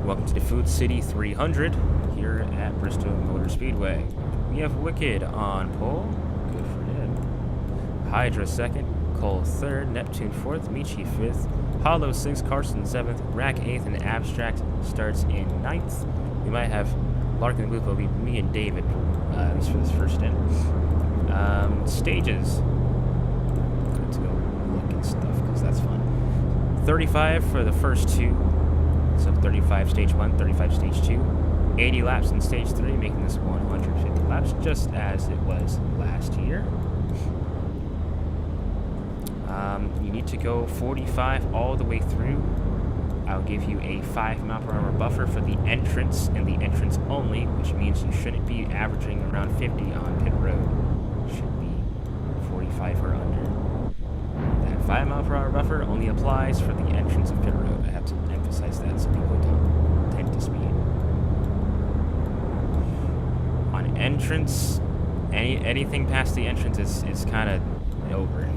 Welcome to the Food City 300 here at Bristol Motor Speedway. We have Wicked on pole, good for him. Hydra second, Cole third, Neptune fourth, Michi fifth, Hollow sixth, Carson seventh, Rack eighth, and Abstract starts in ninth. We might have Larkin and Booth, will be me and David, at least for this first stint. Stages. Let's go look at stuff because that's fun. 35 for the first two. So 35 stage 1, 35 stage 2, 80 laps in stage 3, making this 150 laps, just as it was last year. You need to go 45 all the way through. I'll give you a 5-mile-per-hour buffer for the entrance and the entrance only, which means you shouldn't be averaging around 50 on pit road. Should be 45 or under. That 5-mile-per-hour buffer only applies for the entrance of pit road. I have to emphasize that so people don't tend to speed. On entrance, anything past the entrance is kind of over.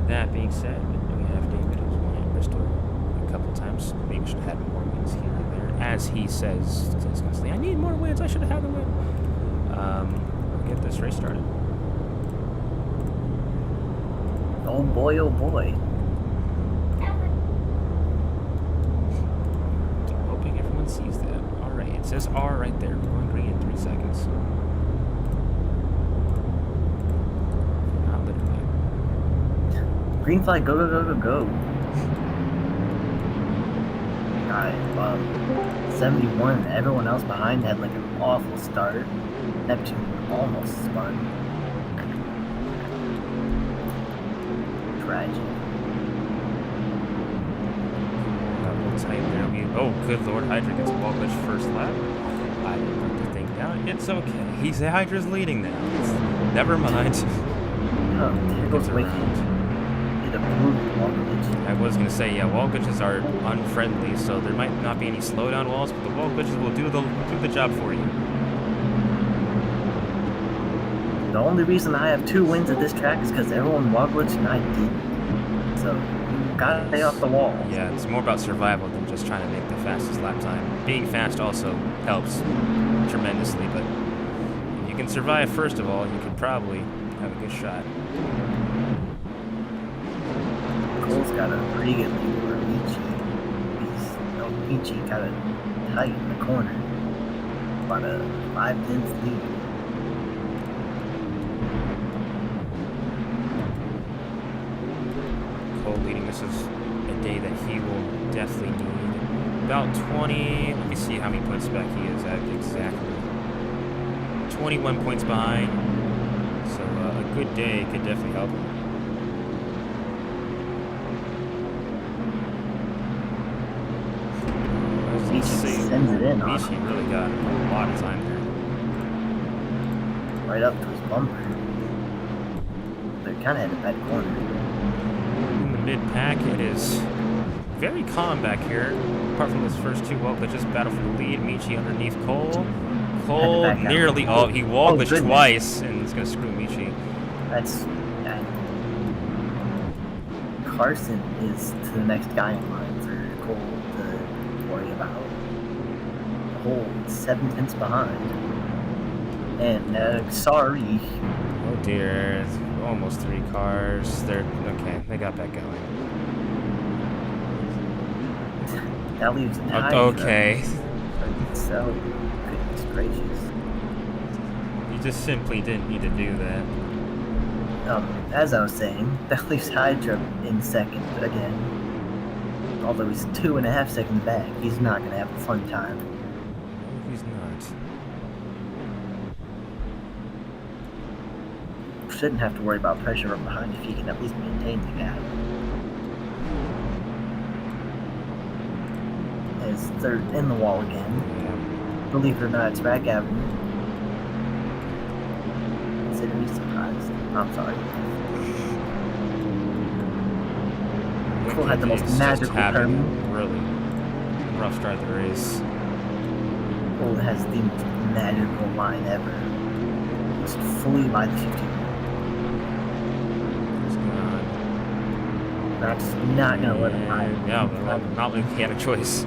That being said, we have David who's won at Bristol a couple times. Maybe should have had more wins here and there. As he says constantly, I need more wins, I should have had the win. We'll get this race started. Oh boy, oh boy. I'm hoping everyone sees that. Alright, it says R right there. We're going green in 3 seconds. Not literally. Green flag, go, go, go, go, go. Alright, 71. Everyone else behind had like an awful start. Neptune almost spun. Tragic. Tight there. Oh, good lord, Hydra gets wall glitch first lap. I didn't put the thing down. It's okay. He's Hydra's leading now. Never mind. Oh, there goes Wicked. Hit a brutal wall glitch. I was gonna say, yeah, wall glitches are unfriendly, so there might not be any slowdown walls, but the wall glitches will do the job for you. The only reason I have 2 wins at this track is because everyone wall glitched and I didn't. So, you gotta stay off the wall. Yeah, it's more about survival than just trying to make the fastest lap time. Being fast also helps tremendously, but if you can survive first of all, you could probably have a good shot. Cole's got a pretty good lead over Michi. Michi got it tight in the corner. About a 5/10 lead. Cole leading. This is a day that he will definitely need. About 20. Let me see how many points back he is at exactly. 21 points behind. So a good day could definitely help him. Michi sends it in. Michi really got a lot of time there. Right up to his bumper. They kind of had a bad corner. In the mid-pack, it is very calm back here. Apart from those first 2 wall glitches, battle for the lead. Michi underneath Cole. Cole nearly, he wall glitched twice, and it's going to screw Michi. That's bad. Carson is to the next guy in line for Cole to worry about. Cole 7/10 behind. And, sorry. Oh dear, it's almost 3 cars. Okay, they got that going. That leaves Hydra. Okay. So, goodness gracious. You just simply didn't need to do that. As I was saying, that leaves Hydra in second, but again, although he's 2.5 seconds back, he's not going to have a fun time. No, he's not. Shouldn't have to worry about pressure from behind if he can at least maintain the gap. As they're in the wall again. Yeah. Believe it or not, it's Rack Avenue. Consider me surprised. I'm sorry. Cole had the most magical turn. Really rough start of the race. Cole has the most magical line ever. Just fully by the 50. Max not going to let him hide. Yeah, well, not like he had a choice.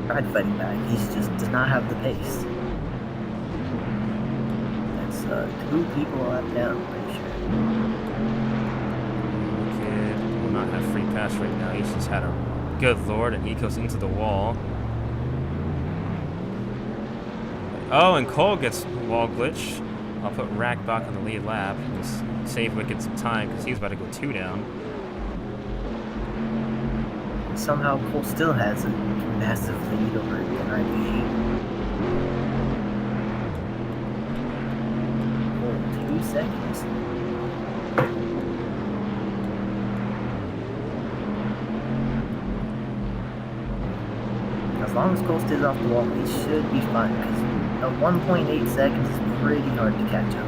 Tried fighting back. He just does not have the pace. That's 2 people up down, I'm pretty sure. Kid will not have free pass right now. He's just had a good lord, and he goes into the wall. Oh, and Cole gets wall glitch. I'll put Rack back on the lead lap. Just save Wicked some time because he's about to go 2 down. Somehow Cole still has a massive lead over NIB. Cole, 2 seconds. As long as Cole stays off the wall, he should be fine because 1.8 seconds is pretty hard to catch up.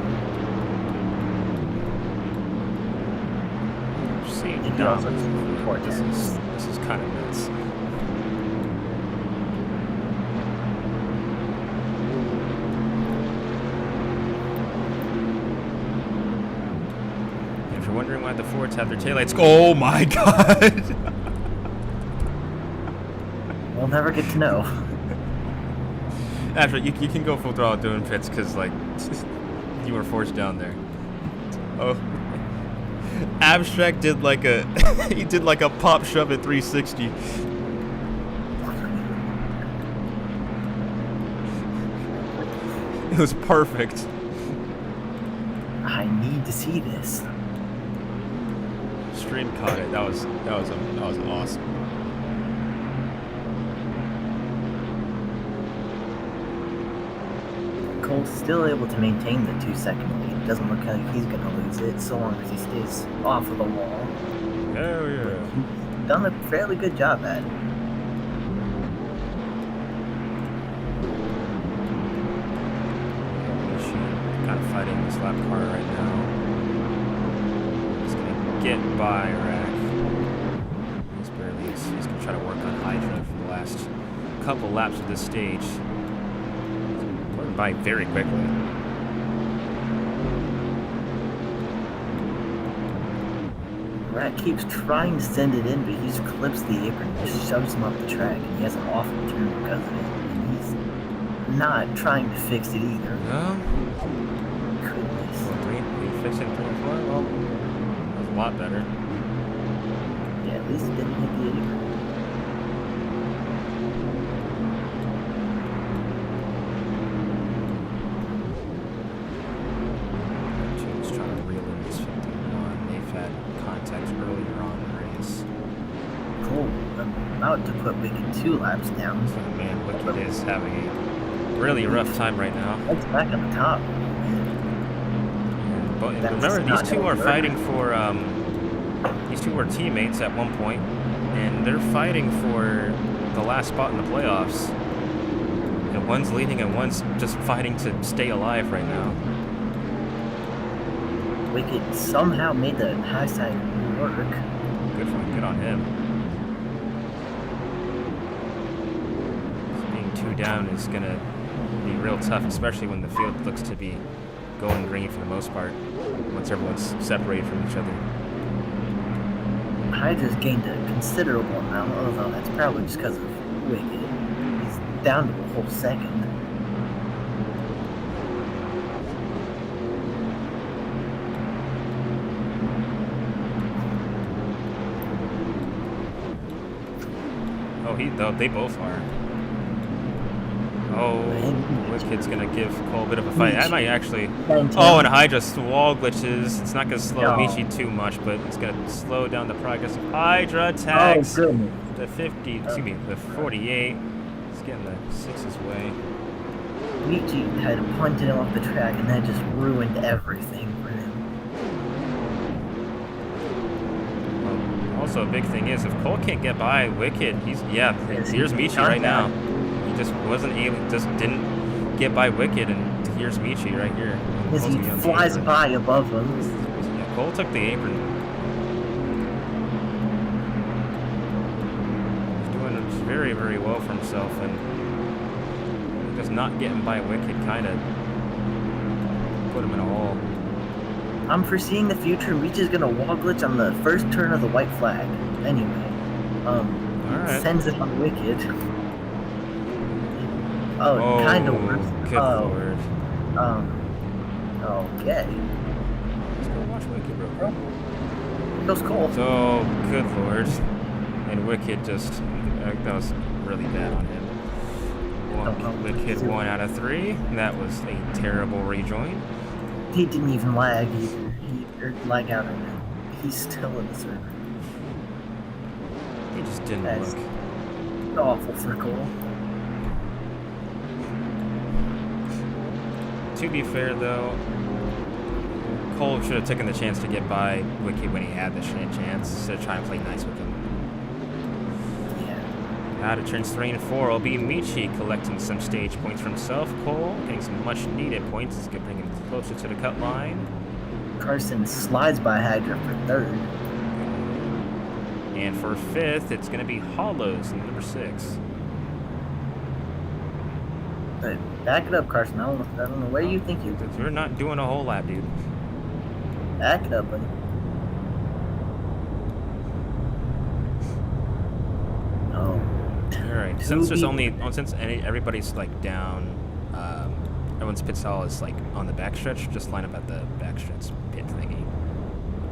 See, He also has this is kind of nuts. If you're wondering why the Fords have their taillights, oh my god! We'll never get to know. Actually, you can go full throttle doing pits because, like, you were forced down there. Oh. Abstract did like a he did like a pop shove at 360. It was perfect. I need to see this. Stream caught it. That was awesome. Cole's still able to maintain the 2-second lead. Doesn't look like he's gonna lose it so long as he stays off of the wall. Hell yeah. He's done a fairly good job at it. Kind of fighting this lap car right now. He's gonna get by Rack. He's gonna try to work on Hydra for the last couple laps of this stage. Going by very quickly. Rack keeps trying to send it in, but he just clips the apron and just shoves him up the track, and he has an awful turn because of it. And he's not trying to fix it either. No? Goodness. We fixed it 3 and 4? Well, that was a lot better. Yeah, at least it didn't hit the apron. Jim's trying to reel in this 51. They've had contact earlier on in the race. Cole about to put Wicked 2 laps down. So, man, Wicked is having a really rough time right now. That's back at the top. But That's remember, not these two gonna are work. fighting for, these two were teammates at one point, and they're fighting for the last spot in the playoffs. And one's leading and one's just fighting to stay alive right now. Wicked somehow made the high side work. Good for him, good on him. Being 2 down is gonna be real tough, especially when the field looks to be going green for the most part, once everyone's separated from each other. Hydra's gained a considerable amount, although that's probably just because of Wicked. He's down to a whole second. Oh, they both are. Oh, Wicked's gonna give Cole a bit of a fight. That might actually. Oh, and Hydra wall glitches. It's not gonna slow Michi too much, but it's gonna slow down the progress of Hydra. Tags the 50, excuse me, the 48. It's getting the 6's way. Michi had punted him off the track, and that just ruined everything for him. Also, a big thing is if Cole can't get by Wicked, here's Michi right now. He just wasn't able, just didn't get by Wicked, and here's Michi right here. As he flies by above him. Yeah, Cole took the apron. He's doing very, very well for himself, and just not getting by Wicked kind of put him in a hole. I'm foreseeing the future. Reach is gonna wall glitch on the first turn of the white flag. Anyway, Alright. sends it on Wicked. Oh, Kind of worse. good lord. Okay. Let's go watch Wicked real quick. Here goes Cole. So, good lord. And Wicked just, that was really bad on him. Wicked 1 out of 3. That was a terrible rejoin. He didn't even lag either. Or lag out of it. He's still in the server. He just didn't That's look. awful for Cole. To be fair, though, Cole should have taken the chance to get by Wicked when he had the chance instead of trying to play nice with him. Yeah. Out of turns 3 and 4 will be Michi collecting some stage points for himself. Cole getting some much needed points. It's going to bring him closer to the cut line. Carson slides by Hydra for third. And for fifth, it's going to be Hollows in number 6. But back it up, Carson. I don't know where you think you're. You're not doing a whole lot, dude. Back it up, buddy. Oh. Alright, since everybody's like down, everyone's pit stall is like on the backstretch, just line up at the backstretch pit thingy.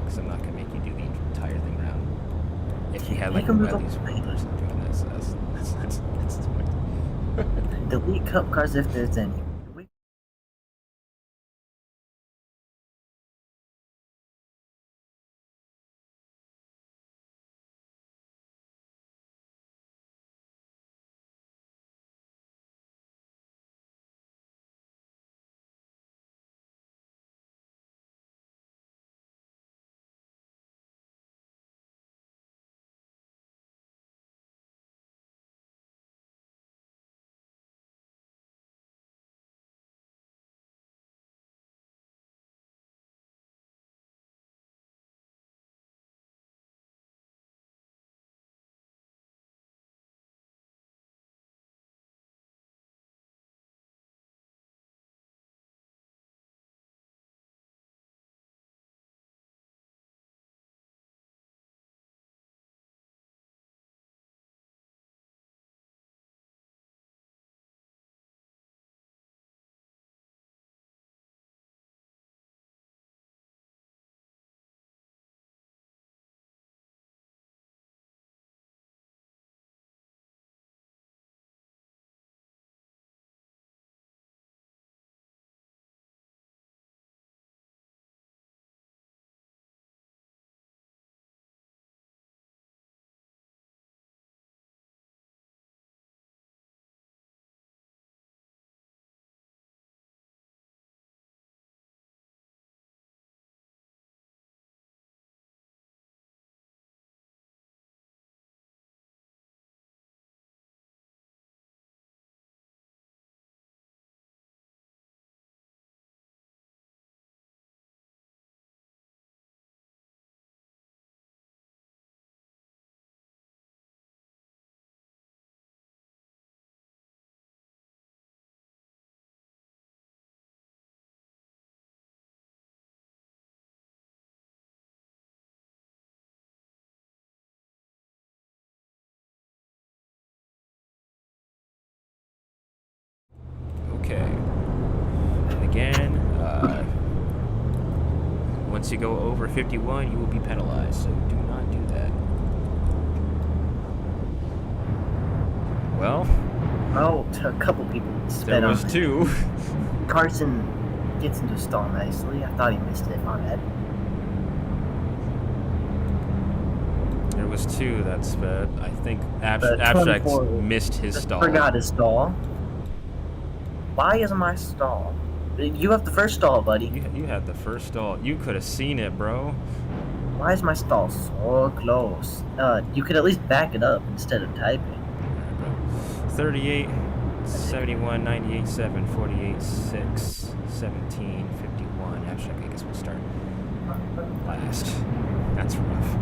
Because I'm not going to make you do the entire thing around. If you had like at least one person doing this, that's the point. Delete cup cars if there's any. Okay. And again, once you go over 51, you will be penalized, so do not do that. Well, Oh, a couple people sped there on. was 2. Carson gets into a stall nicely. I thought he missed it. My bad. There was 2 that sped. I think The Abstract 24 missed his stall. Forgot his stall. Why is my stall? You have the first stall, buddy. You had the first stall. You could have seen it, bro. Why is my stall so close? You could at least back it up instead of typing. 38, 71, 98, 7, 48, 6, 17, 51. Actually, I guess we'll start last. That's rough.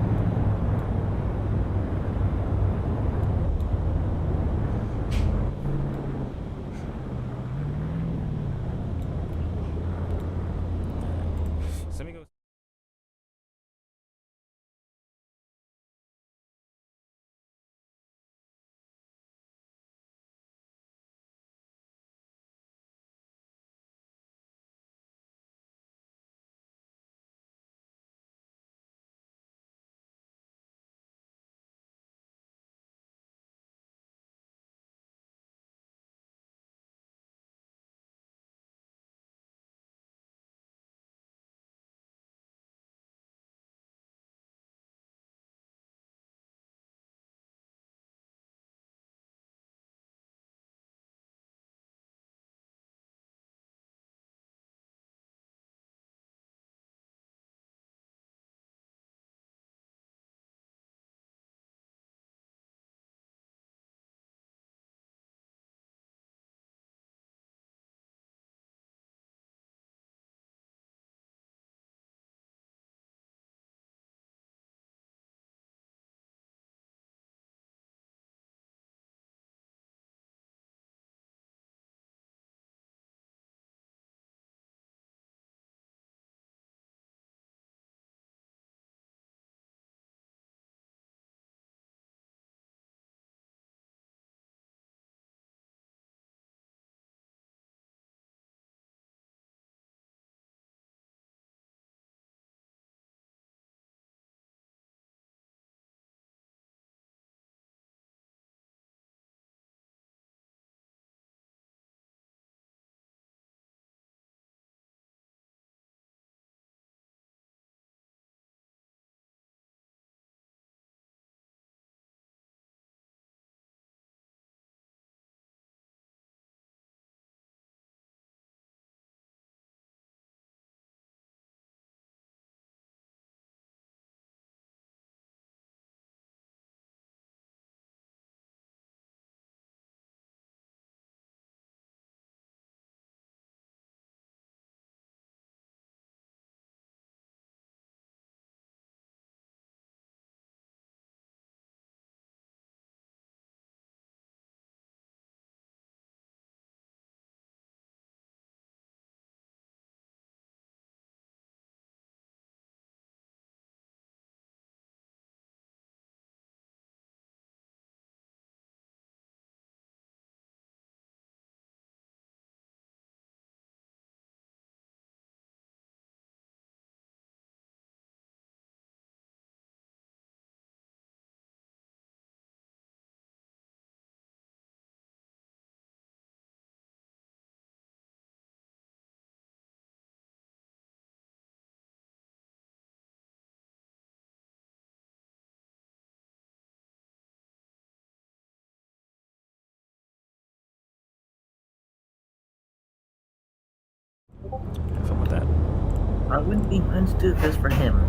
I wouldn't be inclined to do this for him.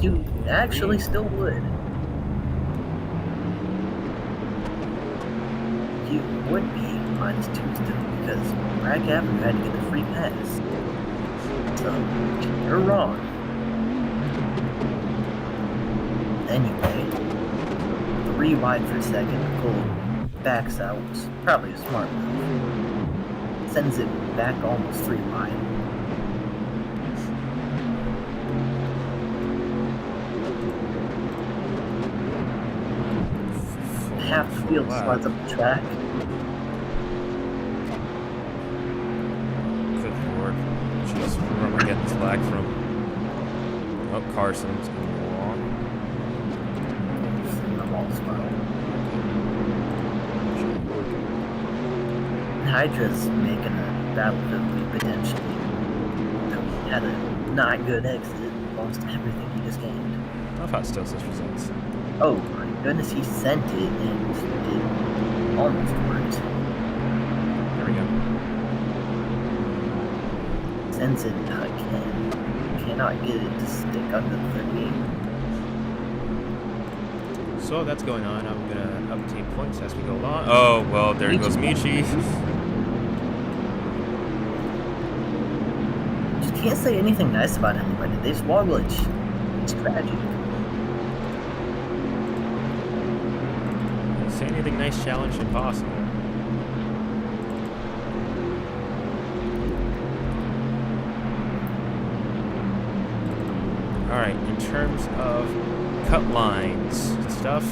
You actually still would. You would be -2 still, because Bragg Avenue had to get the free pass. So, you're wrong. Anyway, 3 wide for second. Cole backs out. Probably a smart move. Sends it back almost 3 wide. Half the field slides up the track. Good lord. Jeez, where am I getting this lag from? Oh, Carson's going along. The wall smile. Hydra's making a battlefield lead potentially. Though he had a not good exit, lost everything he just gained. I love how it still says results. Oh my goodness, he sent it and it almost worked. There we go. Sends it again. Cannot get it to stick under 38. So that's going on. I'm going to update points as we go along. Oh, well, there goes Michi. Just can't say anything nice about anybody. They just wall glitch. It's tragic. Say anything nice, challenge impossible. Alright, in terms of cut lines and stuff,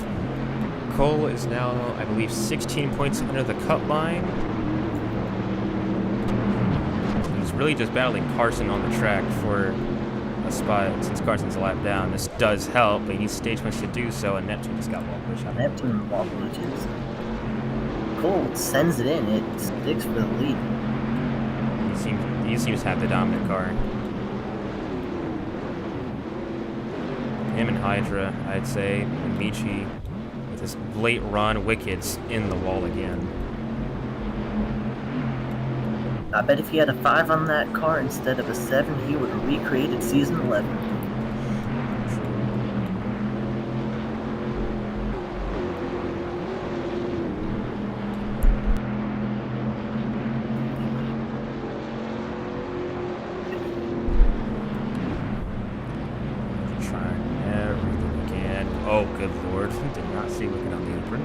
Cole is now, I believe, 16 points under the cut line. He's really just battling Carson on the track for a spot since Carson's a lap down. This does help, but he needs stage points to do so, and Neptune just got wall glitch out. Neptune wall glitches. Cole sends it in. It sticks for the lead. He seems to have the dominant car. Him and Hydra, I'd say, and Michi with his late run, Wicked's in the wall again. I bet if he had a 5 on that car instead of a 7, he would have recreated season 11. Oh, good lord. Did not see Wicked on the apron.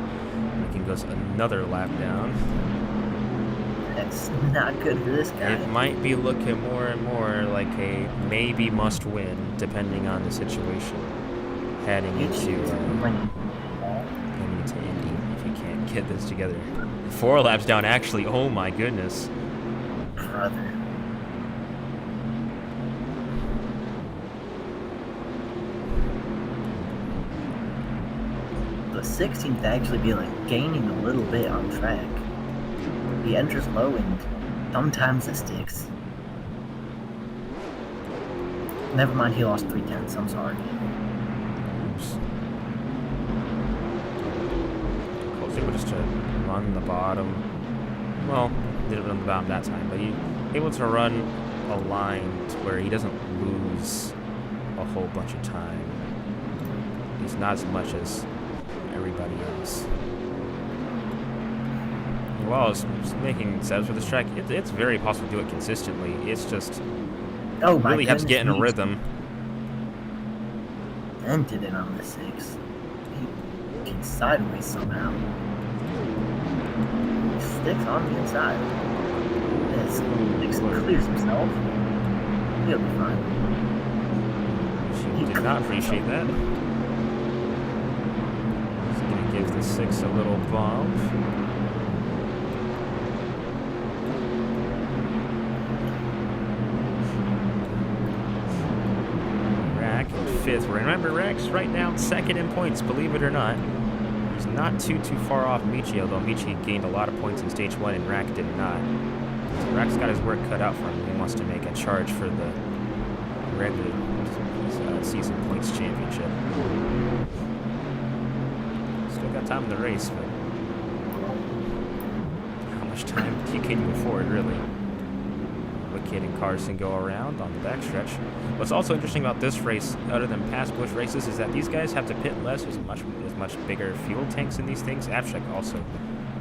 Wicked goes another lap down. That's not good for this guy. It might be looking more and more like a maybe must win, depending on the situation. Heading into Indy, if you can't get this together. 4 laps down, actually. Oh my goodness. Brother. The 16th actually be like gaining a little bit on track. He enters low and sometimes it sticks. Never mind, he lost 3/10. I'm sorry. Oops. Cole's able just to run the bottom. Well, didn't run the bottom that time, but he able to run a line to where he doesn't lose a whole bunch of time. He's not as much as everybody else. While I was making setups for this track, it's very possible to do it consistently. It's just really have to get in a rhythm. And did it on the 6. He gets sideways somehow. He sticks on the inside. As Nixon clears himself, he'll be fine. She did not appreciate that. He's gonna give the 6 a little bump. Fifth. Remember, Rex right now second in points, believe it or not. He's not too far off Michi, although Michi gained a lot of points in stage 1 and Rack did not. So Rack's got his work cut out for him. He wants to make a charge for the regular season points championship. Still got time in the race, but how much time can you afford, really? Wicked and Carson go around on the backstretch. What's also interesting about this race, other than past Busch races, is that these guys have to pit less. There's much bigger fuel tanks in these things. Abstract also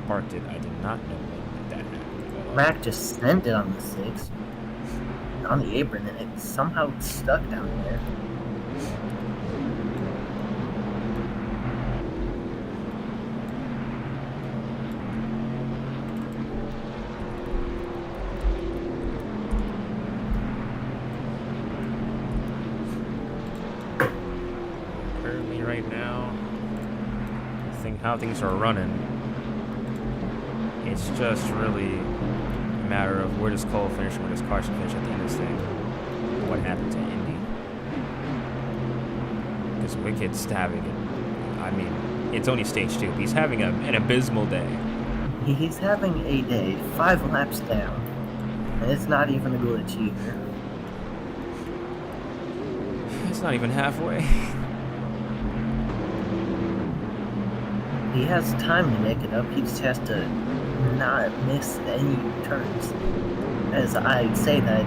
parked it. I did not know when that happened. Mac just sent it on the 6, on the apron, and it somehow stuck down there. Currently, right now, how things are running, it's just really a matter of where does Cole finish and where does Carson finish at the end of this thing. What happened to Indy? Because Wicked's having it. I mean, it's only stage 2. He's having an abysmal day. He's having a day 5 laps down, and it's not even a glitch either. It's not even halfway. He has time to make it up. He just has to not miss any turns. As I say that,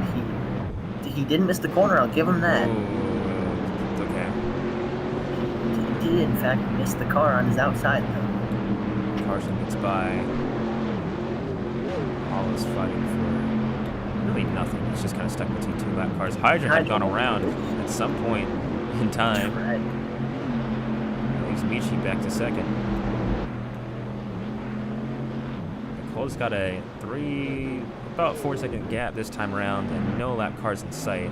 he didn't miss the corner. I'll give him that. Ooh, it's okay. He did, in fact, miss the car on his outside, though. Carson gets by. All is fighting for really nothing. He's just kind of stuck between 2 lap cars. Hydrant had gone around at some point in time. Right. Leaves Michi back to second. Cole's got a about 4-second gap this time around, and no lap cars in sight.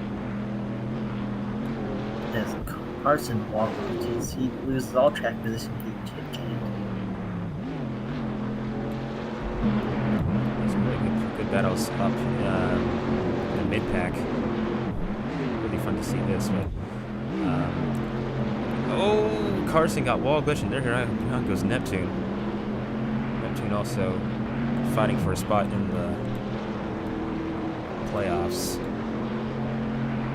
As Carson walks, he loses all track position. He can't. There's some really good battles up in the mid-pack. Really fun to see this, but oh, Carson got wall glitch, and there goes Neptune. Neptune also fighting for a spot in the playoffs.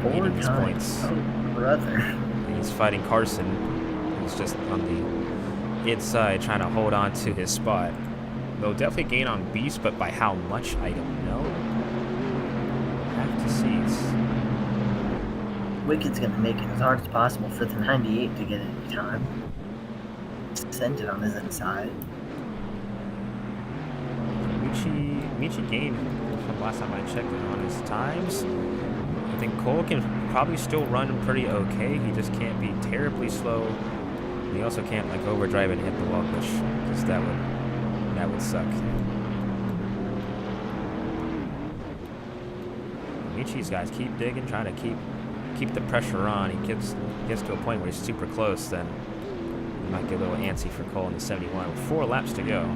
Needing his points. Oh, brother. He's fighting Carson, who's just on the inside trying to hold on to his spot. They'll definitely gain on Beast, but by how much, I don't know. Have to see. Wicked's going to make it as hard as possible for the 98 to get it in time. Sent it on his inside. Michi gained from last time I checked it on his times. I think Cole can probably still run pretty okay. He just can't be terribly slow. He also can't like overdrive and hit the wall push, because that would suck. Michi's guys keep digging, trying to keep the pressure on. He gets to a point where he's super close, then he might get a little antsy for Cole in the 71 with 4 laps to go.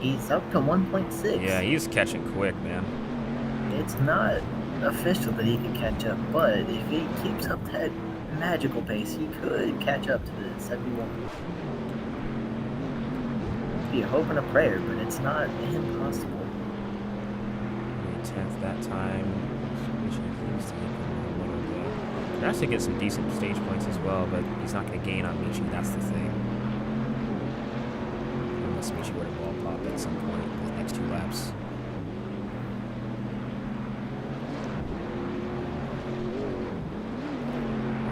He's up to 1.6. Yeah, he's catching quick, man. It's not official that he can catch up, but if he keeps up that magical pace, he could catch up to the 71. It'd be a hope and a prayer, but it's not impossible. 10th that time. They're actually get some decent stage points as well, but he's not going to gain on Michi. That's the thing. Unless Michi were to wall pop at some point in the next 2 laps.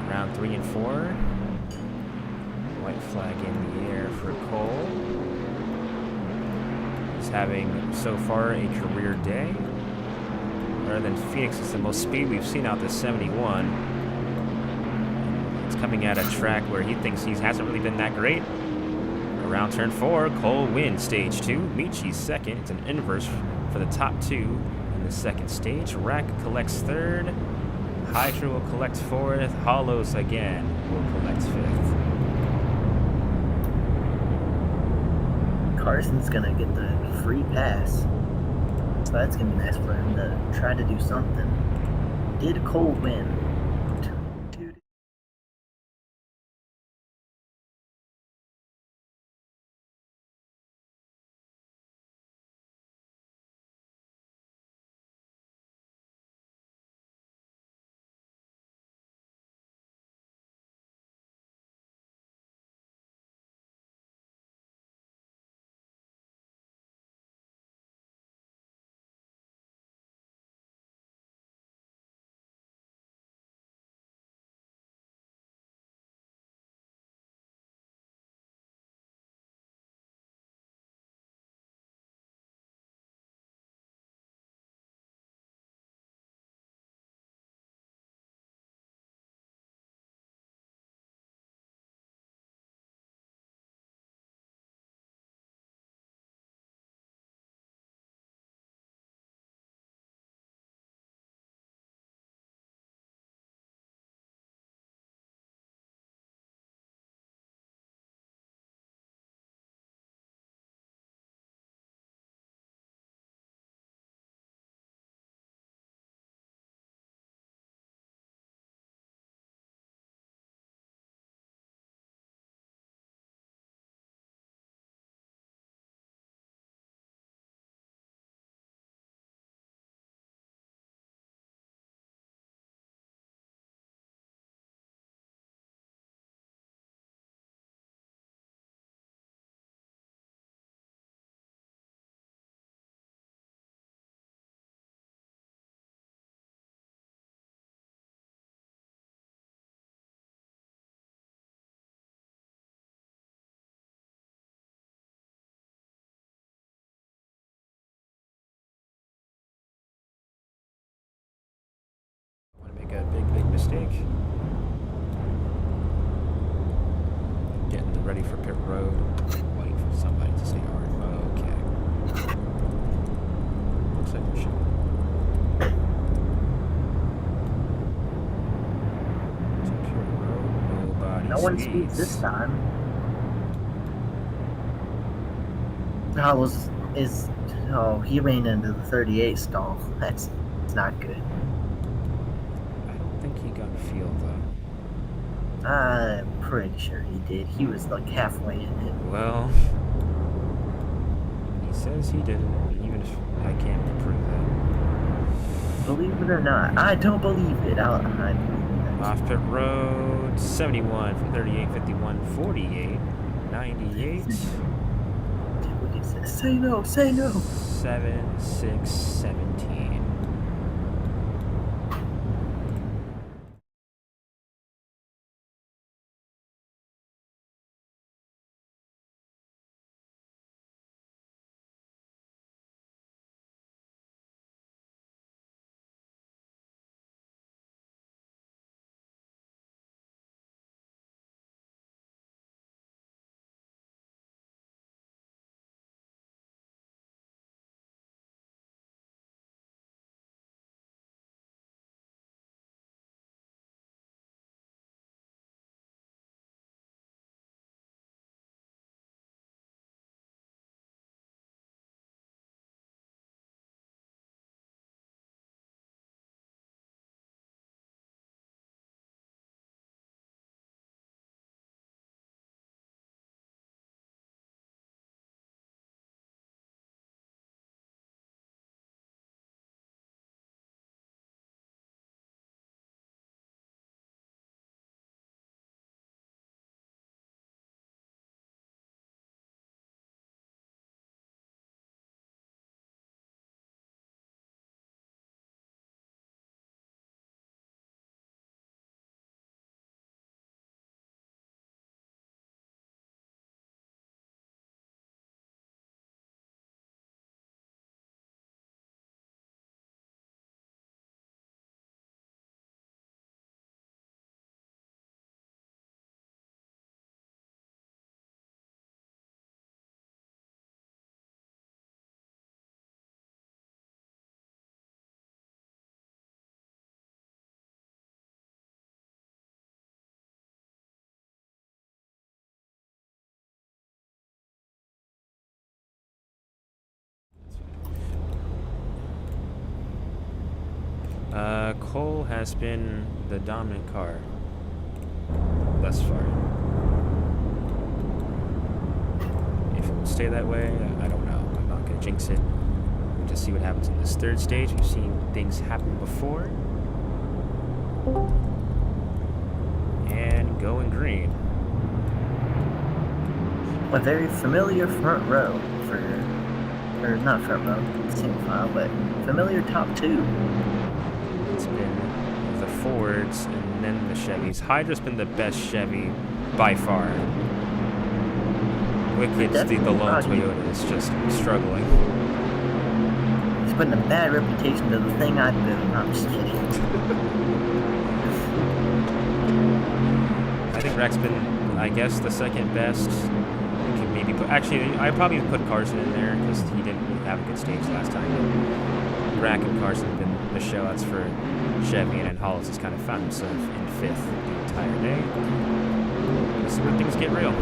Round 3 and 4. White flag in the air for Cole. He's having so far a career day. Other than Phoenix, it's the most speed we've seen out this 71. It's coming at a track where he thinks he hasn't really been that great. Around turn 4, Cole wins stage 2. Michi's second. It's an inverse for the top 2 in the second stage. Rack collects 3rd. Hydra will collect 4th. Hollows again will collect 5th. Carson's gonna get the free pass. So that's gonna be nice for him to try to do something. Did Cole win? mistake. Getting ready for pit road. Waiting for somebody to say hard. Okay. Looks like we should. To pit road. Nobody No one speeds this time. Oh, he ran into the 38 stall. That's not good. I don't think he got fuel though. I'm pretty sure he did. He was like halfway in it. Well, he says he didn't, even if I can't prove that. Believe it or not, I don't believe it. I believe it. Off pit road, 71 from 38, 51, 48, 98. Look at this. Say no, say no. 7, 6, 17. Cole has been the dominant car thus far. If it will stay that way, I don't know. I'm not going to jinx it. We'll just see what happens in this third stage. We've seen things happen before. And going green. A very familiar front row or not front row, single file, but familiar top two. It's been the Fords and then the Chevys. Hydra's been the best Chevy by far. Wicked's the lone Toyota is just struggling. He's putting a bad reputation to the thing I built. No, I'm just kidding. I think Rack's been, I guess, the second best. Maybe put, actually, I probably put Carson in there because he didn't really have a good stage last time. But Rack and Carson have been the showouts for Chevy, and then Hollis has kind of found himself in fifth the entire day. This is where things get real.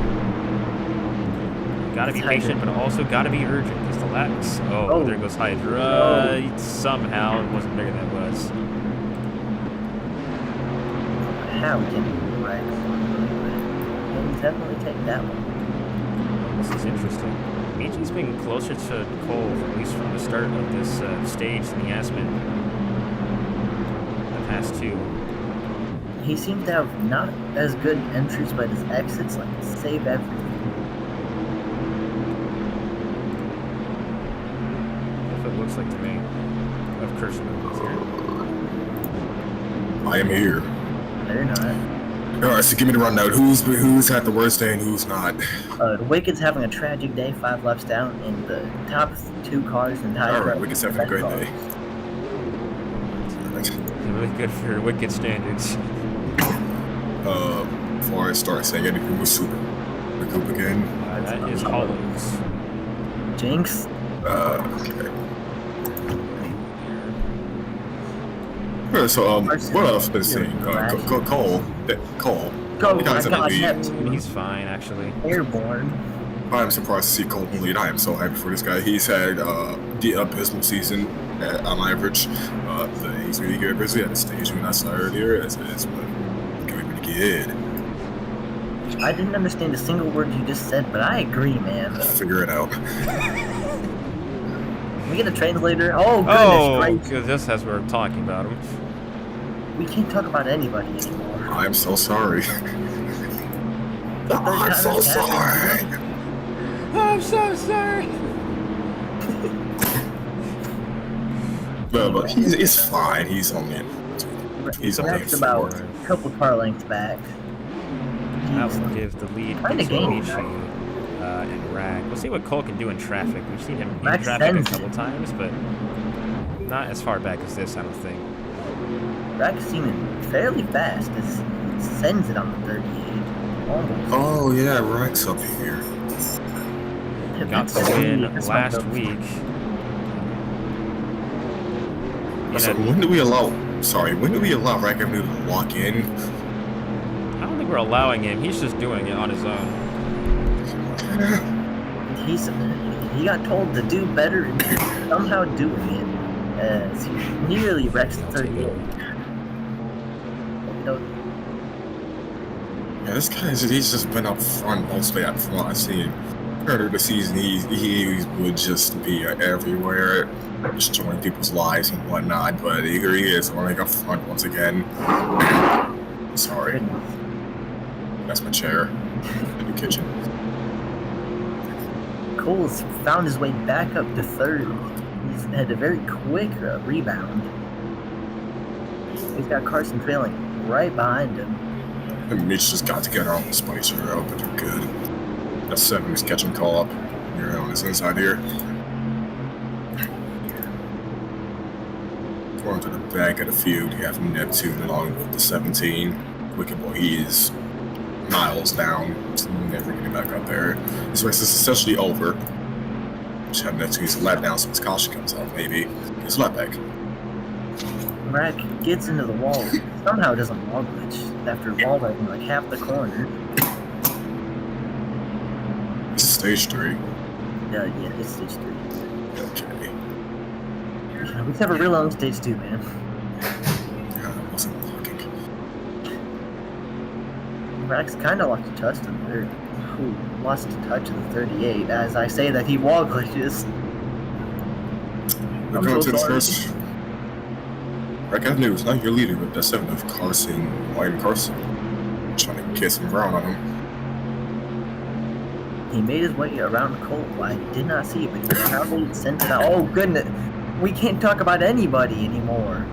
You gotta be patient, but also gotta be urgent because the laps. Oh, there goes Hydra. Somehow it wasn't bigger than it was. How can you right? He'll definitely take that one. This is interesting. Michi's been closer to Cole, at least from the start of this stage, than he has been the past two. He seems to have not as good entries, but his exits like save everything. If it looks like to me, of Kirsten is here. I am here. They're not. All right, so give me the rundown. Who's had the worst day and who's not? The Wicked's having a tragic day, 5 laps down, and the top two cars in Hydra. All right, Wicked's having a great day. Really good for your wicked standards. Before I start saying anything with Super Recoup again. That is Hollows. Jinx. Okay. So, what else been seeing? Cole. Go, He got my God, lead. Neptune. He's fine, actually. Airborne. I'm surprised to see Cole in lead. I am so happy for this guy. He's had the abysmal season on average. He's really good. He had a stage when I saw earlier. It's really good. I didn't understand a single word you just said, but I agree, man. Figure it out. Can we get a translator? Oh, goodness Oh, gracious. good. This has we're talking about him. We can't talk about anybody anymore. I'm so sorry. But they're I'm so kinda sorry. I'm so sorry. But he's fine. He's only He's only next about four. a couple car lengths back. That will give the lead to Kinda game, Michi and Rag. We'll see what Cole can do in traffic. We've seen him in Rag traffic a sends couple times, but not as far back as this, I don't think. Rack's seeming fairly fast as it sends it on the 38. Almost. Oh yeah, Rex up here. Got the win last week. So And when do we allow? Sorry, when do we allow Rack Avenue to walk in? I don't think we're allowing him. He's just doing it on his own. He got told to do better and he's somehow doing it as he nearly wrecks the 38. You know, Yeah, this he's just been up front mostly up front. I see him earlier this season. He would just be everywhere, destroying people's lives and whatnot. But here he is running up front once again. Sorry, that's my chair in the kitchen. Cole's found his way back up to third. He's had a very quick rebound. He's got Carson trailing right behind him. And Mitch just got together on the Spicer out, but they're good. That's 7 is catching call up here on this inside here. Going to the back of the field, you have Neptune along with the 17. Wicked Boy, he is miles down. He's never getting back up there. This race is essentially over. Just have Neptune's lap down so his caution comes out, maybe. His lap back. Rack gets into the wall. Somehow doesn't wall glitch after wall riding like half the corner. This is stage 3. Yeah, it's stage 3. Okay. Yeah, we have a real long stage 2, man. God, I wasn't looking. Rack's kind of lost touch to the third. Who lost touch of the 38 as I say that he wall glitches. We're I'm going so to the sorry. first. Rack Avenue is not your leader with that 7 of Carson, White Carson. Trying to get some ground on him. He made his way around Cole. I did not see it, but he probably sent it out. Oh, goodness. We can't talk about anybody anymore.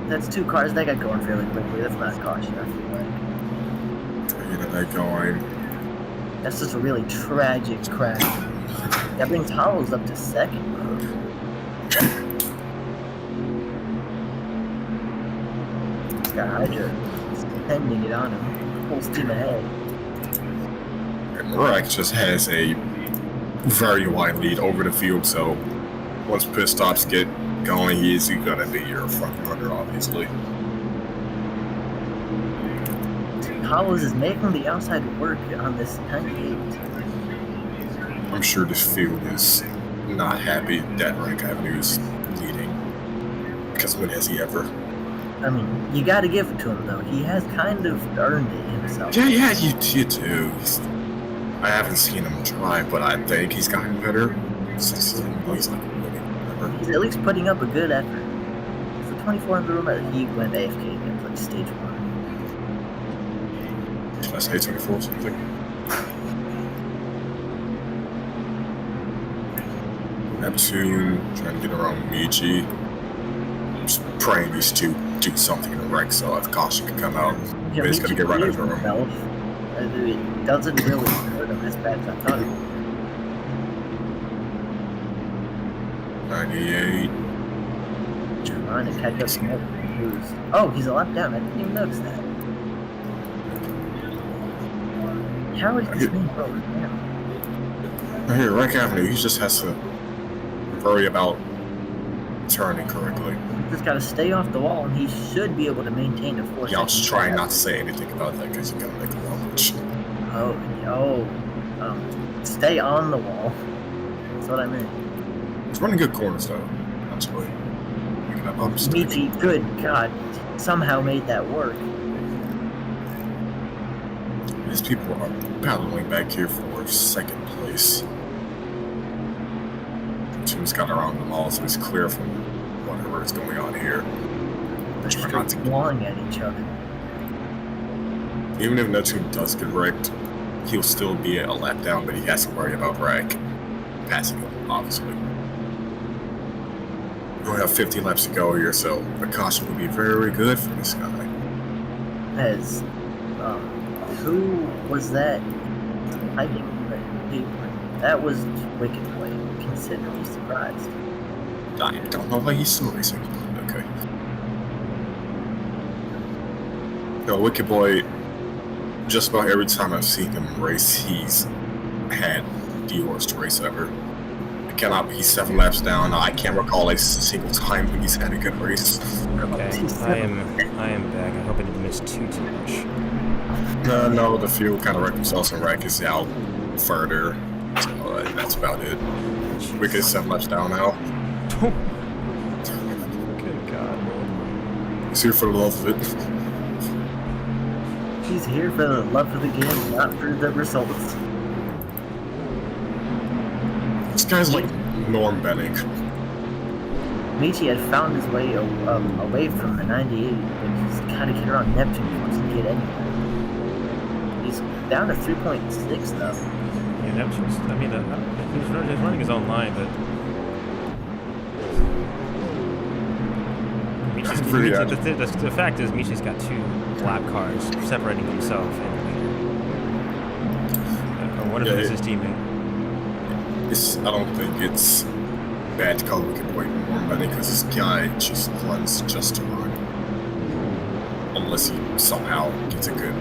That's 2 cars that got going fairly quickly. That's not caution, I feel like. Get that going. That's just a really tragic crash. That brings Hollows up to second. He's got Hydra sending it on him. Full steam ahead. And Rack just has a very wide lead over the field, so once pit stops get going, he's gonna be your front runner, obviously. Hollows is making the outside work on this 98. I'm sure this field is not happy that Rack Avenue is leading. Because when has he ever? I mean, you gotta give it to him, though. He has kind of earned it himself. Yeah, you do. I haven't seen him drive, but I think he's gotten better. He's like winning, whatever. He's at least putting up a good effort. For 2400 room, he went AFK against like stage 1. Can I say 24 or something? Neptune trying to get around Michi. I'm just praying these two do something in the wreck so if caution can come out. Yeah, But he's gonna get right clears over him. himself. It doesn't really hurt him as bad as I thought it would. 98. trying to catch up to Neptune, who's... Oh, he's a lap down. I didn't even notice that. How is this thing broken down? Right here, Rank Avenue, he just has to worry about turning correctly. He's just got to stay off the wall, and he should be able to maintain a 4 Y'all second try gap. not to say anything about that because you're gonna make a language. Stay on the wall. That's what I meant. It's running good corners though, actually. Making that bump stick. Michi, good God, somehow made that work. These people are battling back here for second place. Team's got around them all, so it's clear from whatever is going on here. They're Try not to- straight clawing at each other. Even if Neptune does get wrecked, he'll still be a lap down, but he has to worry about Rag passing him, obviously. We only have 50 laps to go here, so the caution will be very good for this guy. As, who was that typing the paper? That was Wicked Boy. Considerably surprised. I don't know why he's still racing, but okay. Wicked Boy, just about every time I've seen him race, he's had the worst race ever. He's 7 laps down. I can't recall a single time when he's had a good race. Okay, I am back. I hope I didn't miss too much. No, the fuel kind of wrecked themselves, and Rack is out further. So that's about it. Wicked is 7 laps down now. Good God, man. He's here for the love of it. He's here for the love of the game, not for the results. This guy's like Norm Benning. Michi had found his way away from the 98, but he's got to get around Neptune if he wants to get anywhere. He's down to 3.6 though. Yeah, Neptune's, I mean, he's running his own line, but... The fact is, Michi's got 2 lap cars separating himself and the leader. One of them is his teammate. I don't think it's bad to call Wicked Boy Norm Benning because this guy just runs just to run. Unless he somehow gets a good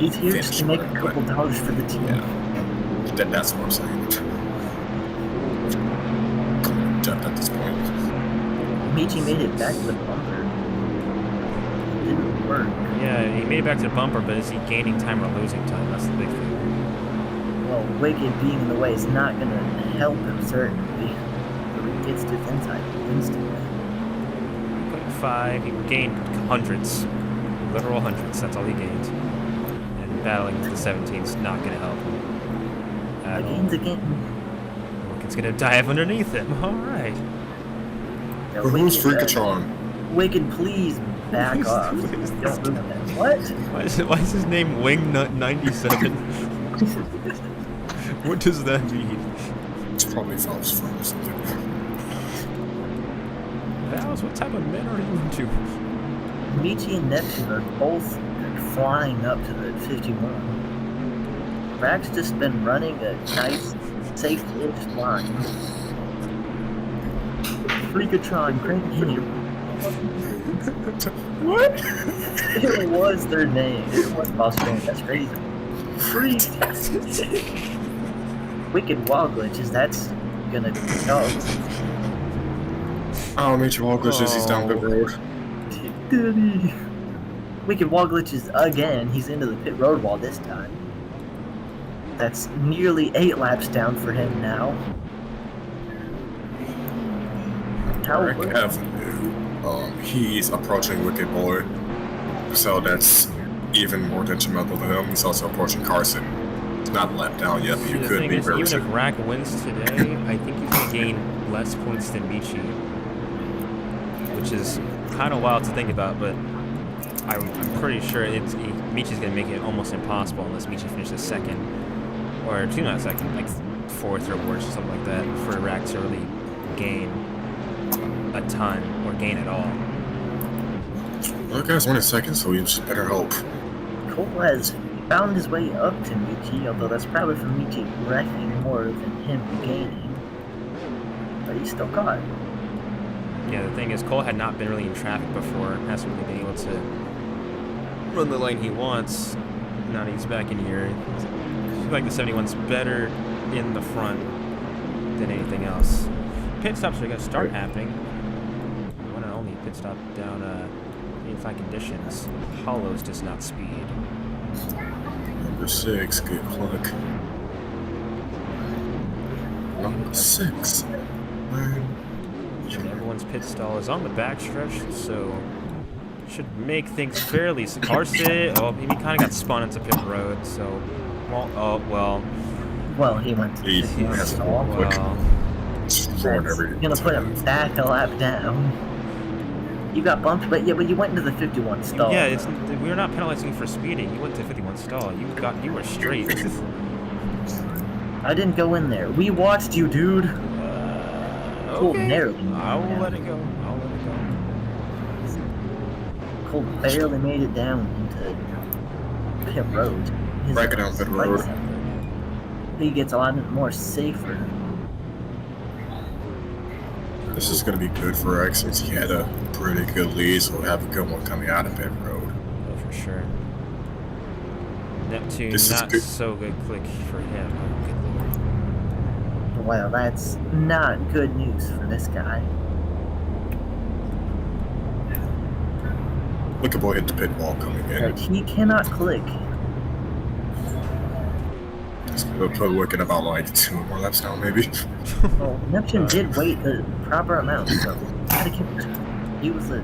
He's here finish just to make for a it, couple dollars for the team. Yeah, that's what I'm saying. Depth at this point. Michi made it back to the bumper. It didn't work. Yeah, he made it back to the bumper, but is he gaining time or losing time? That's the big thing. Well, Wicked being in the way is not going to help him, certainly. But he gets to his inside instantly. 0.5, he gained hundreds. Literal hundreds, that's all he gained. And battling with the 17 is not going to help him. At all. Again's again. Wicked's going to dive underneath him. Alright. Yeah, Who's Wicked, Freakatron? Wicked, please back off. Please Don't do that. What? Why is his name Wingnut 97? What does that mean? It's probably Valve's friend or something. Valves, what type of men are you into? Michi and Neptune are both flying up to the 51. Rack's just been running a nice, safe-ish line. Freakatron, crank him. What? It was their name. It was Boss Band. That's crazy. Freak. Wicked Wall Glitches. That's gonna go. Oh, Mitch Wall glitches, he's down the road. Diddy. Wicked Wall Glitches again. He's into the pit road wall this time. That's nearly 8 laps down for him now. Rick Avenue. He's approaching Wicked Boy, so that's even more detrimental to him. He's also approaching Carson. It's not a lap down yet, but See, you the could thing be is, very even sick. if Rack wins today, I think he's going to gain less points than Michi. Which is kind of wild to think about, but I'm pretty sure Michi's going to make it almost impossible unless Michi finishes second. Or, not second, like 4th or worse or something like that, for Rack to really gain a ton or gain at all. Well, the guy's winning second, so you just better hope. Cole has found his way up to Michi, although that's probably from Michi wrecking more than him gaining. But he's still caught. Yeah, the thing is, Cole had not been really in traffic before. Hasn't really been able to run the lane he wants. Now that he's back in here. I feel like the 71's better in the front than anything else. Pit stops are going to start happening. One and only pit stop down 85 conditions. Apollo's does not speed. Number 6, good luck. Number 6. Everyone's pit stall is on the backstretch, so should make things fairly. Carson, oh, he kind of got spun into pit road, so Well, he went to He has to walk quick. Gonna put him back a lap down. You got bumped, but you went into the 51 stall. Yeah, we're not penalizing you for speeding. You went to 51 stall. You were straight. I didn't go in there. We watched you, dude. Cole Okay. narrowly. I will let it go. I'll let it go. Cole barely made it down into pit road. Break it down pit road. He gets a lot more safer. This is going to be good for X since he had a pretty good lead, so we'll have a good one coming out of pit road. Oh, for sure. Neptune, This is not good. so good click for him. Oh, good lord. Well, that's not good news for this guy. Look at boy hit the pit wall coming in. But he cannot click. We'll put looking about like 2 more laps now, maybe. Well, Neptune did wait the proper amount, so gotta give it. He was a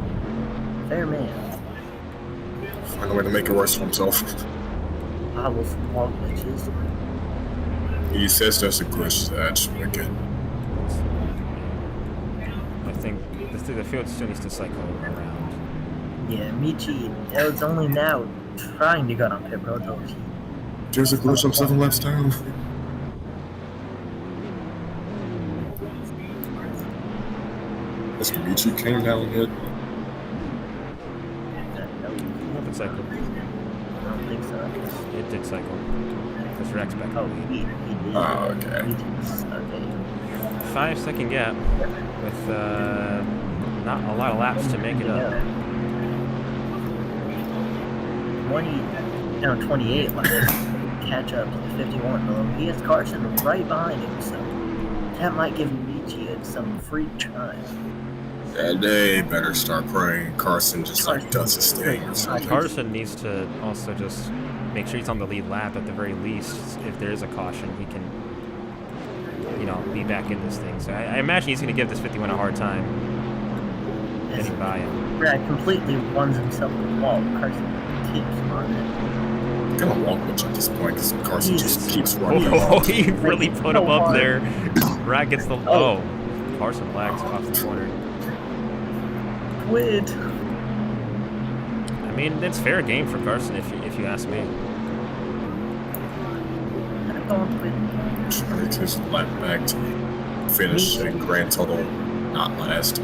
fair man. Find a way to make it worse for himself. Obviously, wall glitches. He says there's a glitch that's wicked. I think the field still needs to cycle around. Yeah, Michi is only now trying to get on pit road, though. There's a glitch up 7 laps down. Has Michi came down yet? I hope it cycled. I don't think so. It did cycle. Because Rex back Oh, in the lead. he did. Oh, okay. He did. Okay. 5-second gap with not a lot of laps to make it up. 28 laps. Catch up to the 51. Though he has Carson right behind him, so that might give Michi some free time. Yeah, they better start praying Carson just like does his thing or something. Carson needs to also just make sure he's on the lead lap at the very least. If there is a caution, he can, be back in this thing. So I imagine he's going to give this 51 a hard time getting by him. Brad completely runs himself to the wall. Carson keeps on it. I'm gonna walk much at this point because Carson just keeps running. Oh, he really put him up hard. there. Rat gets the... Oh. Carson lags off the corner. Quit. I mean, it's fair game for Carson if you ask me. Don't quit. Trying to just lap back to finish a grand total, not last.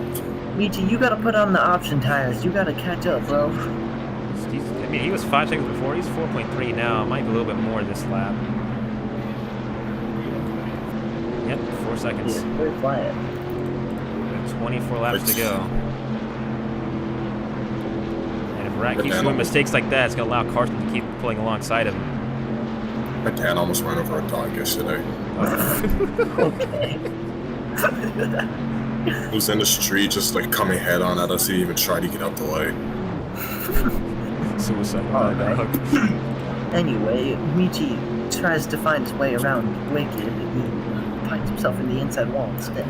Michi, you gotta put on the option tires. You gotta catch up, bro. He was 5 seconds before. He's 4.3 now. Might be a little bit more this lap. Yep, 4 seconds. Yeah, very quiet. 24 laps to go. And if Rat keeps doing mistakes like that, it's going to allow Carson to keep pulling alongside him. My dad almost ran over a dog yesterday. Okay. He was in the street just like coming head on at us. He even tried to get out the way. Suicide. Alright. Anyway, Michi tries to find his way around Wicked. He finds himself in the inside wall instead.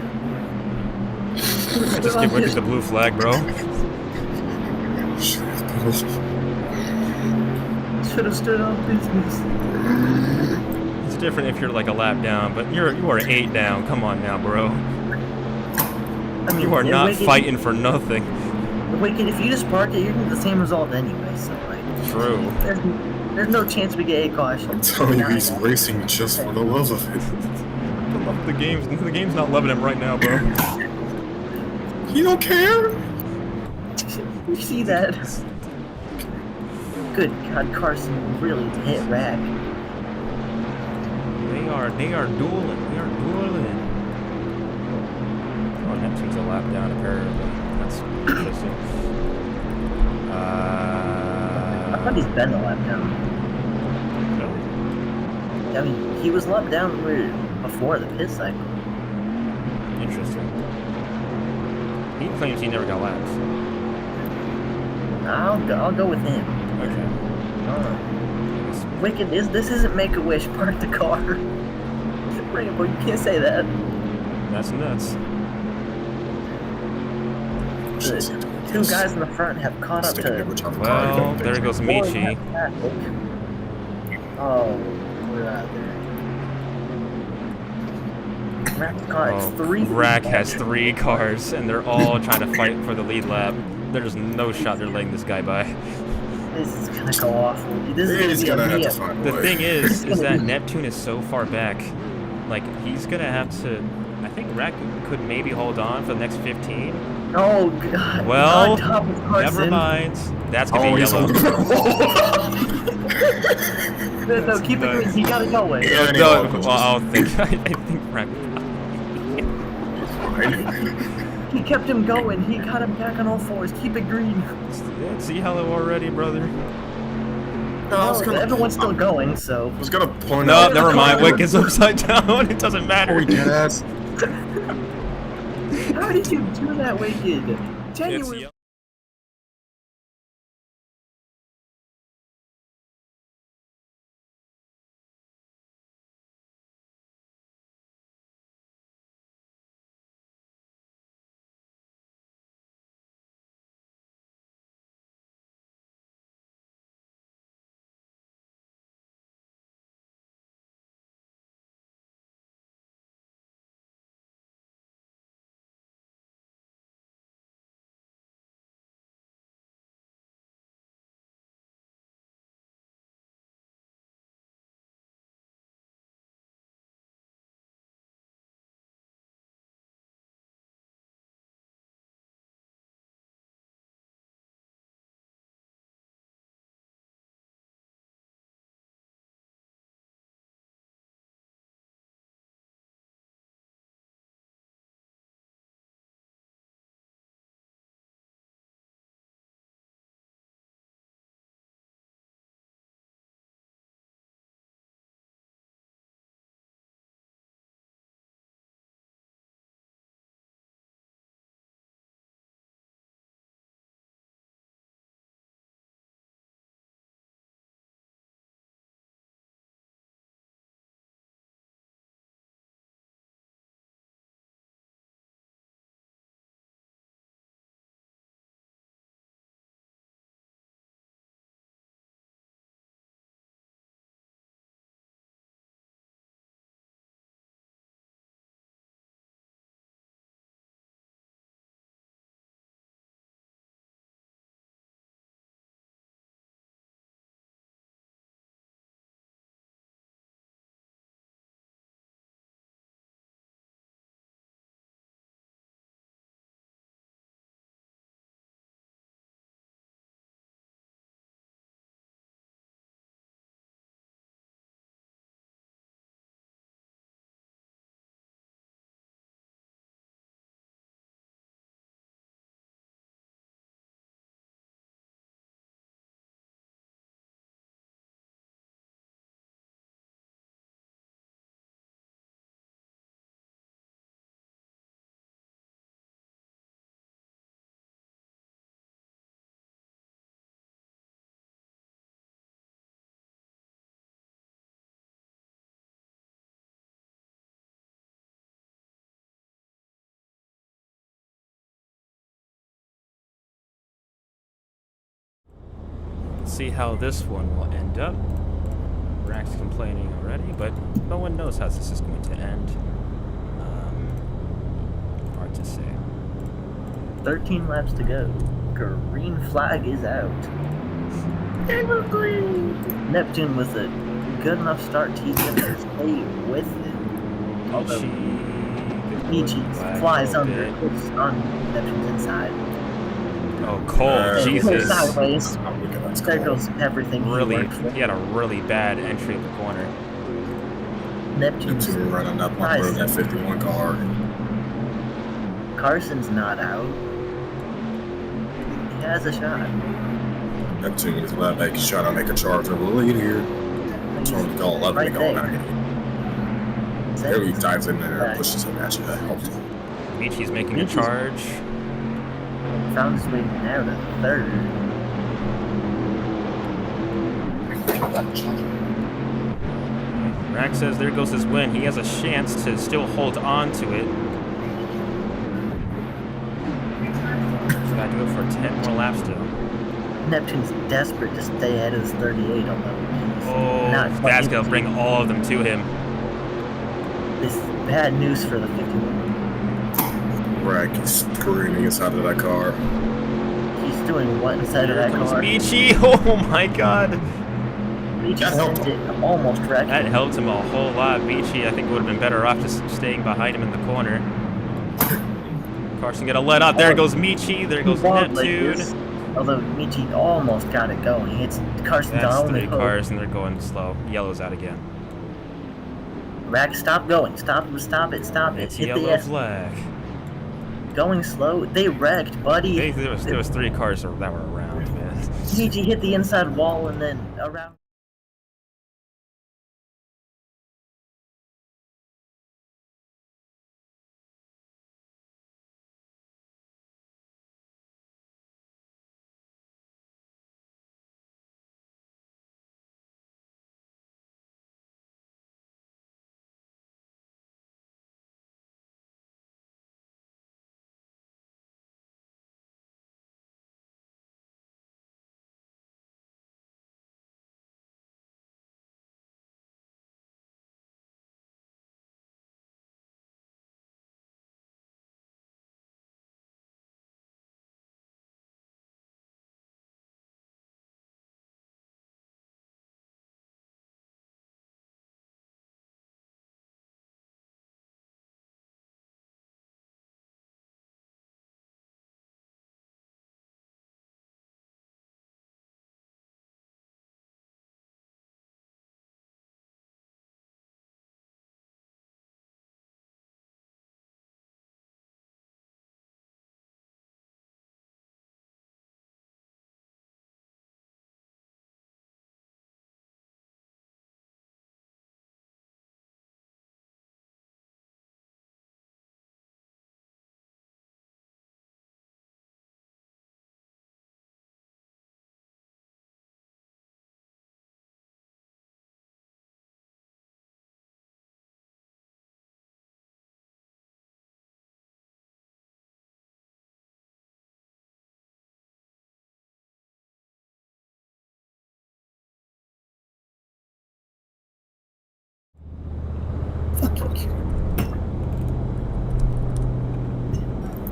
Just give Wicked the blue flag, bro. Should have stood on business. It's different if you're like a lap down, but you are 8 down. Come on now, bro. I mean, You are not Wicked, fighting for nothing. Wicked, if you just park it, you're getting the same result anyway, so like... True. There's no chance we get a caution. I'm telling you, he's racing just for the love of it. The game's not loving him right now, bro. You don't care? You see that? Good God, Carson really hit Rack. They are dueling. Oh, Neptune's a lap down apparently. That's interesting. I thought he's been a lap down. Really? I mean, he was lap down before the pit cycle. Interesting. He claims he never got laps. I'll go with him. Okay. Wicked, this isn't Make-A-Wish, park the car. Rainbow, you can't say that. That's nuts. The two guys in the front have caught up to... Well, there goes Michi. Oh, we're out there. Rack's got three. Rack has 3 cars, and they're all trying to fight for the lead lap. There's no shot they're letting this guy by. This is gonna go awful. This is gonna have to be find a The way. thing is that Neptune is so far back. Like, he's gonna have to... I think Rack could maybe hold on for the next 15. Oh, God. Well, on top of Carson. never mind. That's gonna be yellow. No, keep it green. He got it going. Yeah, No, well, I think Rack... He kept him going. He got him back on all fours. Keep it green. It's yellow already, brother. Everyone's still going, so... I was gonna point No, out. never mind. Wick is upside down. It doesn't matter. Yes. How did you do that, Wicked? It's Genuinely. yellow. See how this one will end up. Rack's complaining already, but no one knows how this is going to end. Hard to say. 13 laps to go. Green flag is out. Green. Neptune with a good enough start. He's going to stay with it. Although Michi flies under. It's on Neptune's inside. Oh, Cole, Jesus. Sideways. There goes everything He had a really bad entry of the corner. Neptune's running up on that 51 car. Carson's not out. has a shot. Neptune is about to make a shot. I'll make a charge over the lead here. So I'm going 11 Right to go there. now. There he dives in there and pushes him at you. That helps. Michi's making a charge. Found his way now to third. Rack says there goes his win. He has a chance to still hold on to it. He's got to do it for 10 more laps still. Neptune's desperate to stay ahead of his 38, although he's Oh, not that's quite going to bring all of them to him. This is bad news for the 51. Rack is screaming inside of that car. He's doing what inside of that car? Michi, oh my god. Michi sent it almost wrecked That him. helped him a whole lot. Michi, I think, would have been better off just staying behind him in the corner. Carson gonna let up. There goes Michi. There goes Neptune. Although Michi almost got it going. It's Carson's That's only 3 hope. cars, and they're going slow. Yellow's out again. Rack, stop going. Stop it. It's Hit yellow the S. flag. Going slow. They wrecked, buddy. There was 3 cars that were around, man. Michi hit the inside wall and then around.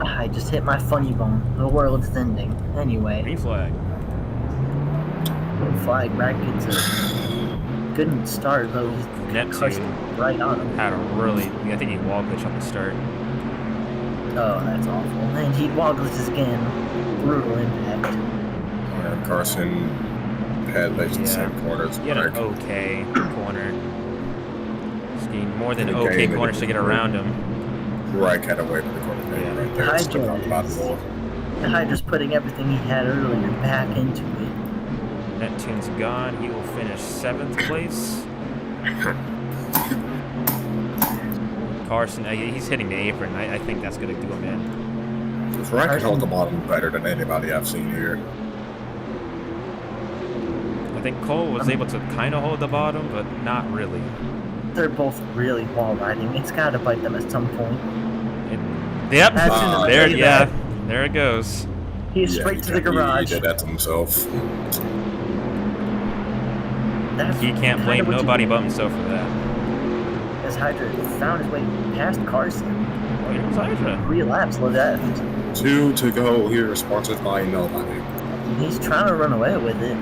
I just hit my funny bone. The world's ending. Anyway, Green flag. flag Rack gets a good start though. He's Neptune Carson right on him. had a really, I think he wall glitch on the start. Oh, that's awful. And he wall glitches again. Brutal impact. And Carson had like the same corners. He had an okay corner. He's getting more than okay corners to get around him. Rack had away from the corner right there. Hydra Stuck on the bottom is- wall. Hydra's putting everything he had earlier back into it. Neptune's gone. He will finish 7th place. Carson, he's hitting the apron. I think that's going to do him in. Rack can hold the bottom better than anybody I've seen here. I think Cole was able to kind of hold the bottom, but not really. They're both really wall riding. It's got to bite them at some point. Yep. That's in the There, way yeah. back. There it goes. He's Yeah, straight to the garage. He did that to himself. That's He can't kinda blame what you nobody do. but himself for that. As Hydra found his way past Carson. Oh, here's Hydra. 3 laps left. 2 to go here, sponsored by nobody. He's trying to run away with it.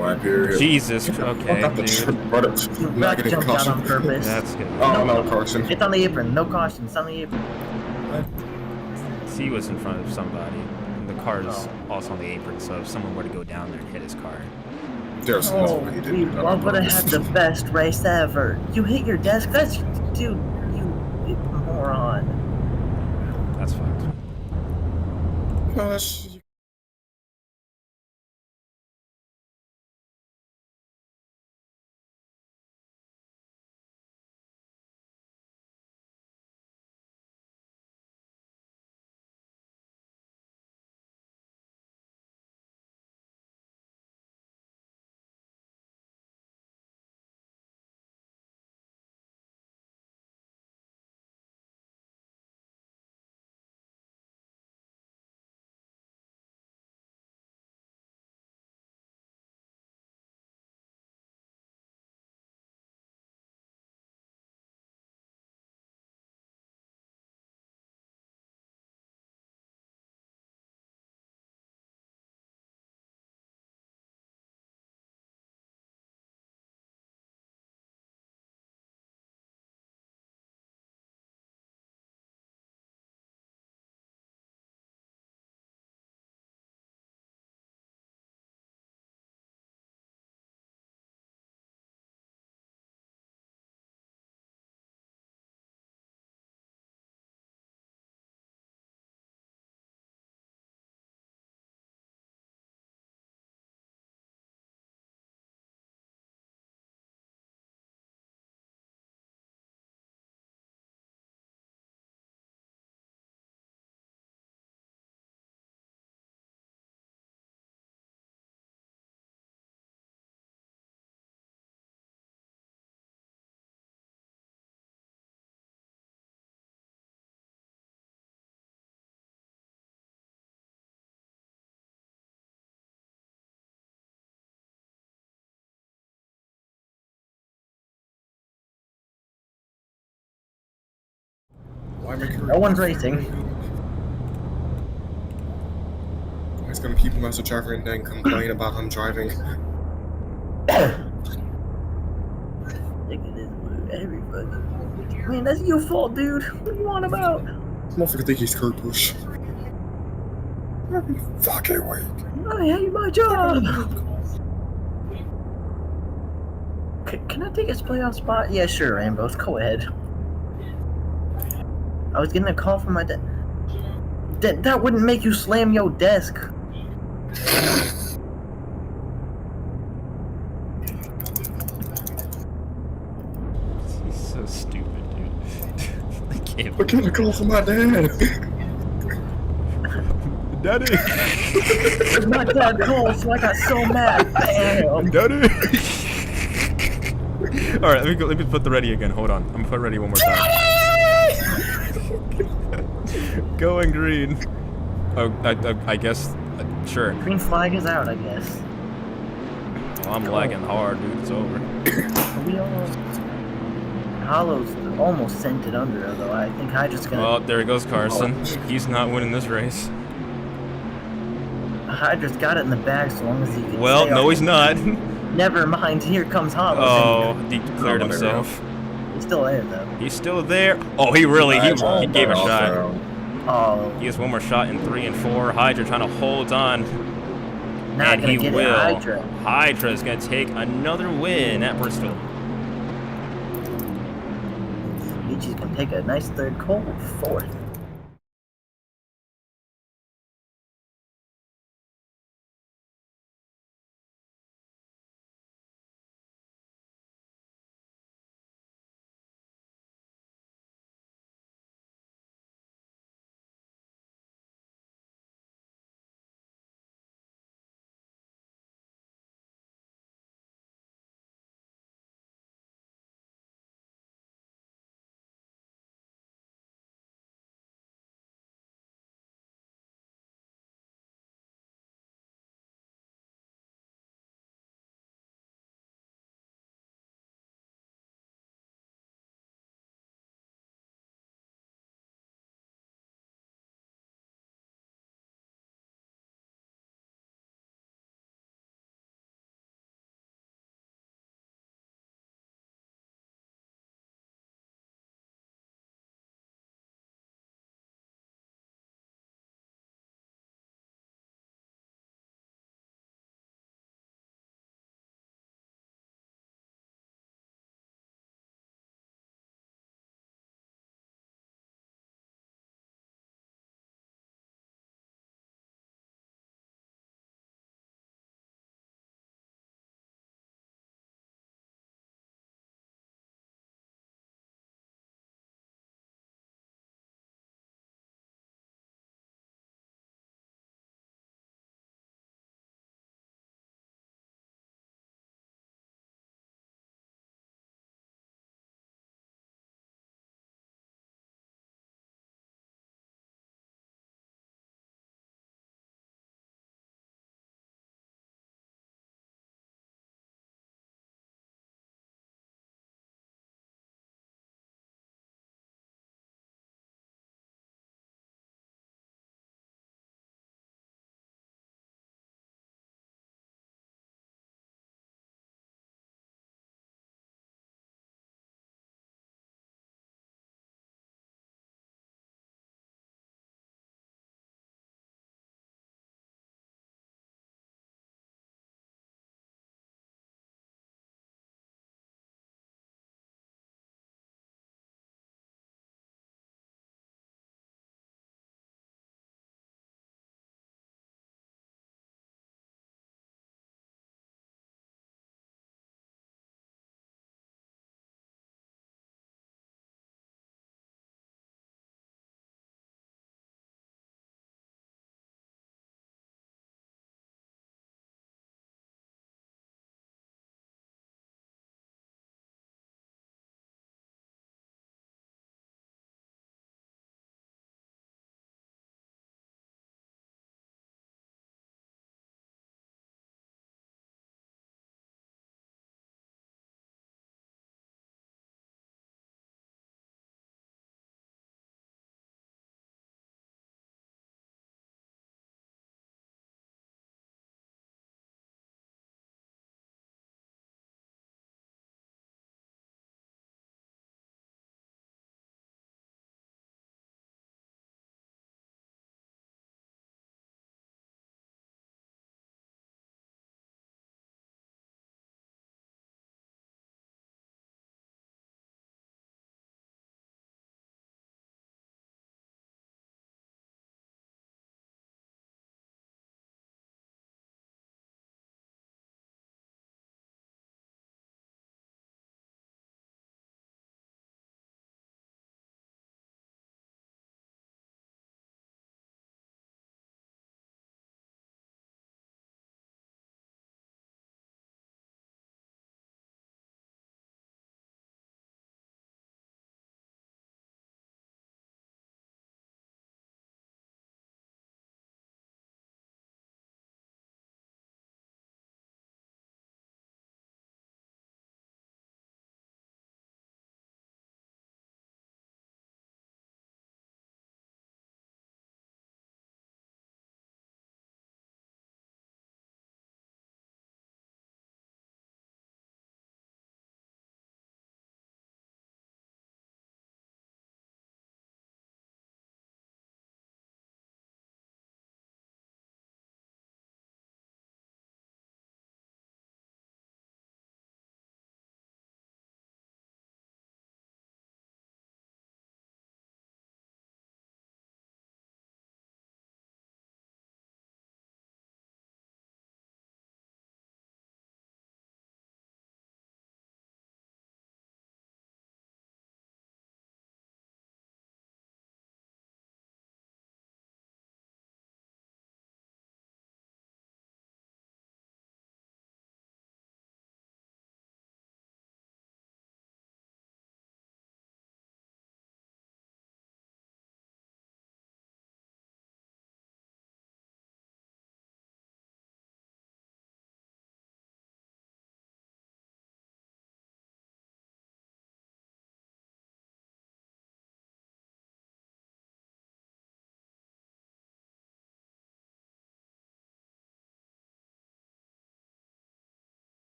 Up here. Jesus. Okay, Got the dude. trip, brother. Not Rack getting jumped out on caution. purpose. That's good. Oh no, Carson. It's on the apron. No caution. It's on the apron. He was in front of somebody. And the car is Oh. also on the apron, so if someone were to go down there and hit his car. There's Oh, no way he didn't we do that were on gonna purpose. have the best race ever. You hit your desk. That's dude. You moron. That's fucked. Well, that's... Why make her... No one's racing. He's gonna keep him as a driver and then complain about him driving. Look at this blue, everybody. Man, that's your fault, dude. What do you want about? Motherfucker think he's Kurt Busch. Fucking wait. I hate my job. Can I take his playoff spot? Yeah, sure, Rambos. Go ahead. I was getting a call from my dad. That wouldn't make you slam your desk. He's so stupid, dude. I can't. I'm getting a call from my dad. Daddy! My dad called, so I got so mad. Bam. Daddy! Alright, let me put the ready again. Hold on. I'm gonna put ready one more time. Going green. Oh, I guess. Sure. Green flag is out, I guess. Well, I'm lagging hard, dude. It's over. We almost. Hollow's almost sent it under, though. I think Hydra's gonna. Well, there goes Carson. He's not winning this race. Hydra's got it in the bag so long as he can. Well, stay no, up. he's not. Never mind. Here comes Hollow. Oh, he declared himself. He's still there, though. He's still there. Oh, he really, he gave a shot. Oh. He has one more shot in 3 and 4. Hydra trying to hold on. Not And gonna he get will. it, Hydra. Hydra is going to take another win at Bristol. Beachy's gonna take a nice third, Cole fourth.